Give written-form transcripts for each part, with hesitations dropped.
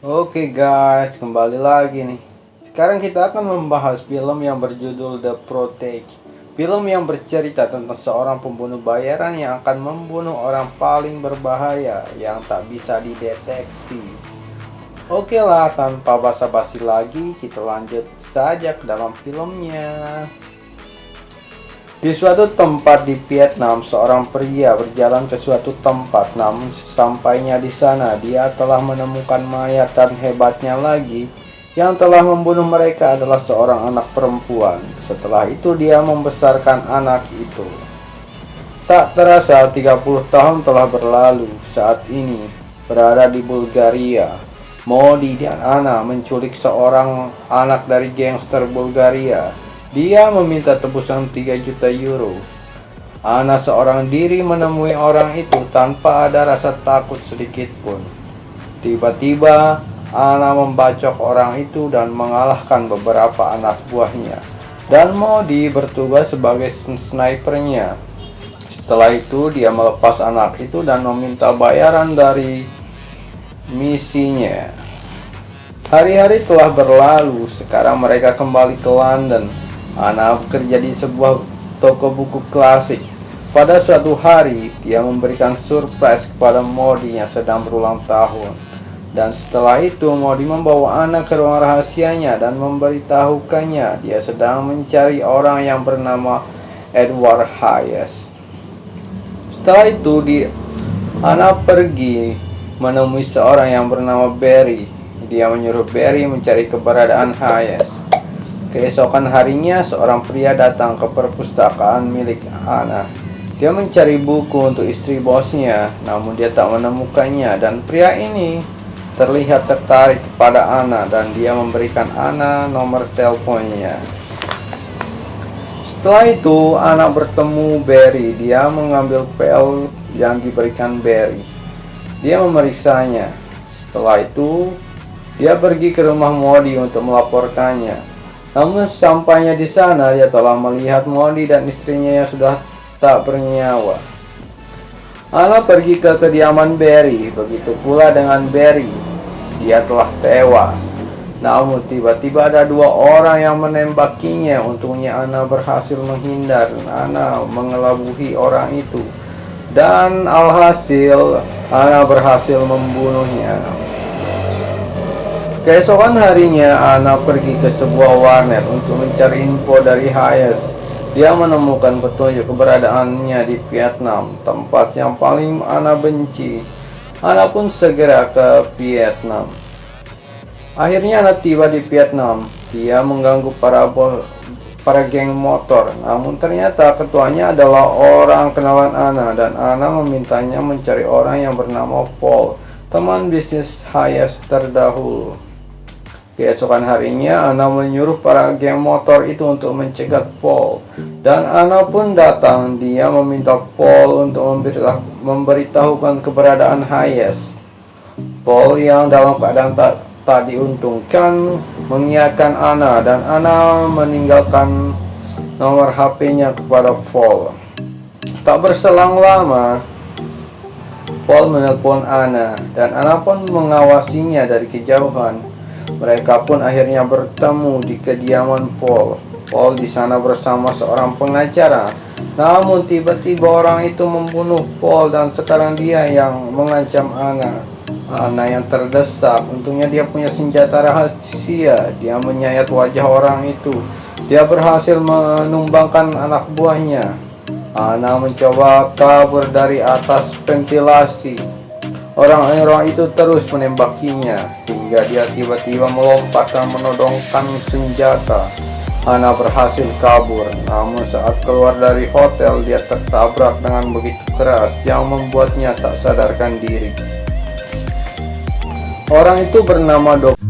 Oke guys, kembali lagi nih. Sekarang kita akan membahas film yang berjudul The Protege. Film yang bercerita tentang seorang pembunuh bayaran yang akan membunuh orang paling berbahaya yang tak bisa dideteksi. Oke lah, tanpa basa-basi lagi, kita lanjut saja ke dalam filmnya. Di suatu tempat di Vietnam, seorang pria berjalan ke suatu tempat. Namun sesampainya di sana, dia telah menemukan mayat, dan hebatnya lagi, yang telah membunuh mereka adalah seorang anak perempuan. Setelah itu dia membesarkan anak itu. Tak terasa 30 tahun telah berlalu. Saat ini berada di Bulgaria. Modi dan Anna menculik seorang anak dari gangster Bulgaria. Dia meminta tebusan 3 juta euro. Ana seorang diri menemui orang itu tanpa ada rasa takut sedikit pun. Tiba-tiba Ana membacok orang itu dan mengalahkan beberapa anak buahnya. Dan Modi bertugas sebagai snipernya. Setelah itu dia melepas anak itu dan meminta bayaran dari misinya. Hari-hari telah berlalu. Sekarang mereka kembali ke London. Ana bekerja di sebuah toko buku klasik. Pada suatu hari, dia memberikan surprise kepada Modi yang sedang berulang tahun. Dan setelah itu, Modi membawa Ana ke ruang rahasianya dan memberitahukannya dia sedang mencari orang yang bernama Edward Hayes. Setelah itu, Ana pergi menemui seorang yang bernama Barry. Dia menyuruh Barry mencari keberadaan Hayes. Keesokan harinya, seorang pria datang ke perpustakaan milik Ana. Dia mencari buku untuk istri bosnya, namun dia tak menemukannya, dan pria ini terlihat tertarik kepada Ana dan dia memberikan Ana nomor teleponnya. Setelah itu, Ana bertemu Barry. Dia mengambil pel yang diberikan Barry. Dia memeriksanya. Setelah itu, dia pergi ke rumah Modi untuk melaporkannya. Namun sampainya di sana, dia telah melihat Modi dan istrinya yang sudah tak bernyawa. Ana pergi ke kediaman Barry, begitu pula dengan Barry. Dia telah tewas. Namun tiba-tiba ada 2 orang yang menembakinya. Untungnya Ana berhasil menghindar. Ana mengelabuhi orang itu. Dan alhasil, Ana berhasil membunuhnya. Keesokan harinya, Ana pergi ke sebuah warnet untuk mencari info dari Hayes. Dia menemukan petunjuk keberadaannya di Vietnam, tempat yang paling Ana benci. Ana pun segera ke Vietnam. Akhirnya Ana tiba di Vietnam. Dia mengganggu para geng motor. Namun ternyata ketuanya adalah orang kenalan Ana, dan Ana memintanya mencari orang yang bernama Paul, teman bisnis Hayes terdahulu. Keesokan harinya, Ana menyuruh para geng motor itu untuk mencegat Paul. Dan Ana pun datang. Dia meminta Paul untuk memberitahukan keberadaan Hayes. Paul yang dalam keadaan tak diuntungkan mengiyakan Ana, dan Ana meninggalkan nomor HP-nya kepada Paul. Tak berselang lama, Paul menelpon Ana, dan Ana pun mengawasinya dari kejauhan. Mereka pun akhirnya bertemu di kediaman Paul. Paul di sana bersama seorang pengacara. Namun tiba-tiba orang itu membunuh Paul, dan sekarang dia yang mengancam Ana. Ana yang terdesak. Untungnya dia punya senjata rahasia. Dia menyayat wajah orang itu. Dia berhasil menumbangkan anak buahnya. Ana mencoba kabur dari atas ventilasi. Orang-orang itu terus menembakinya hingga dia tiba-tiba melompat dan menodongkan senjata. Ana berhasil kabur, namun saat keluar dari hotel dia tertabrak dengan begitu keras yang membuatnya tak sadarkan diri. Orang itu bernama Dok.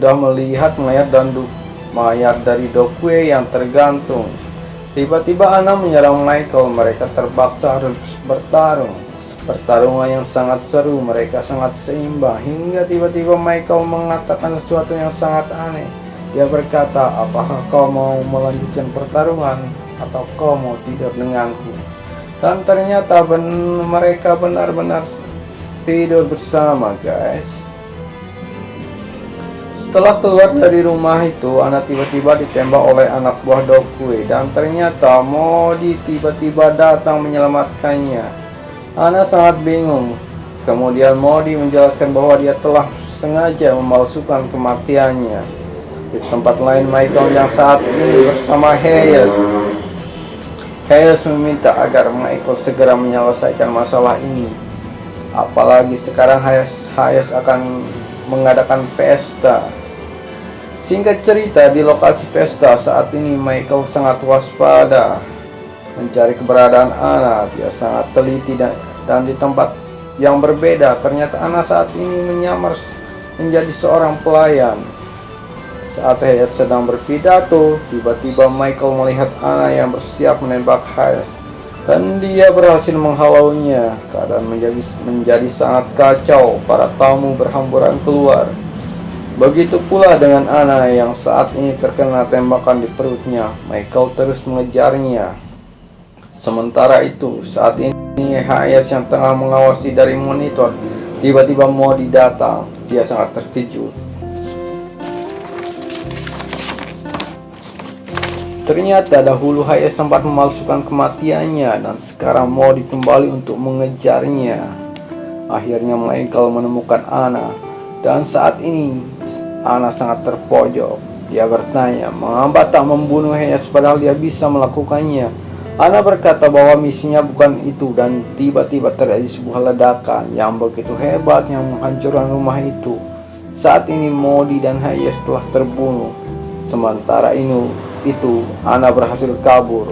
sudah melihat mayat dari Dokue yang tergantung. Tiba-tiba Ana menyerang Michael. Mereka terpaksa harus bertarung. Pertarungan yang sangat seru, mereka sangat seimbang. Hingga tiba-tiba Michael mengatakan sesuatu yang sangat aneh. Dia berkata, apakah kau mau melanjutkan pertarungan atau kau mau tidur denganku? Dan ternyata mereka benar-benar tidur bersama, guys. Setelah keluar dari rumah itu, Ana tiba-tiba ditembak oleh anak buah Dokue. Dan ternyata Modi tiba-tiba datang menyelamatkannya. Ana sangat bingung. Kemudian Modi menjelaskan bahwa dia telah sengaja memalsukan kematiannya. Di tempat lain, Michael yang saat ini bersama Hayes meminta agar Michael segera menyelesaikan masalah ini. Apalagi sekarang Hayes akan mengadakan pesta. Singkat cerita, di lokasi pesta saat ini Michael sangat waspada mencari keberadaan Ana. Dia sangat teliti dan di tempat yang berbeda. Ternyata Ana saat ini menyamar menjadi seorang pelayan. Saat Hayes sedang berpidato, tiba-tiba Michael melihat Ana yang bersiap menembak Hayes, dan dia berhasil menghalaunya. Keadaan menjadi sangat kacau. Para tamu berhamburan keluar. Begitu pula dengan Ana yang saat ini terkena tembakan di perutnya. Michael terus mengejarnya. Sementara itu, saat ini Hayes yang tengah mengawasi dari monitor, tiba-tiba Modi datang. Dia sangat terkejut. Ternyata dahulu Hayes sempat memalsukan kematiannya, dan sekarang Modi kembali untuk mengejarnya. Akhirnya Michael menemukan Ana, dan saat ini Ana sangat terpojok. Dia bertanya, mengapa tak membunuh Hayes padahal dia bisa melakukannya? Ana berkata bahwa misinya bukan itu, dan tiba-tiba terjadi sebuah ledakan yang begitu hebat yang menghancurkan rumah itu. Saat ini Modi dan Hayes telah terbunuh. Sementara itu Ana berhasil kabur.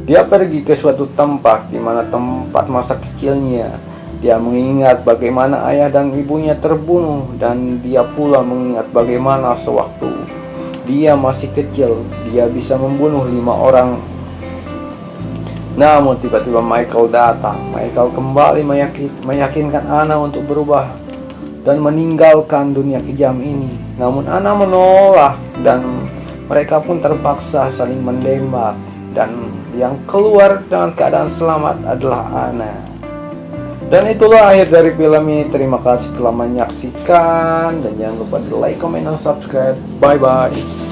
Dia pergi ke suatu tempat di mana tempat masa kecilnya. Dia mengingat bagaimana ayah dan ibunya terbunuh, dan dia pula mengingat bagaimana sewaktu dia masih kecil dia bisa membunuh 5 orang. Namun tiba-tiba Michael datang. Michael kembali meyakinkan Ana untuk berubah dan meninggalkan dunia kejam ini. Namun Ana menolak, dan mereka pun terpaksa saling menembak, dan yang keluar dengan keadaan selamat adalah Ana. Dan itulah akhir dari film ini. Terima kasih telah menyaksikan, dan jangan lupa di like, comment, dan subscribe. Bye bye.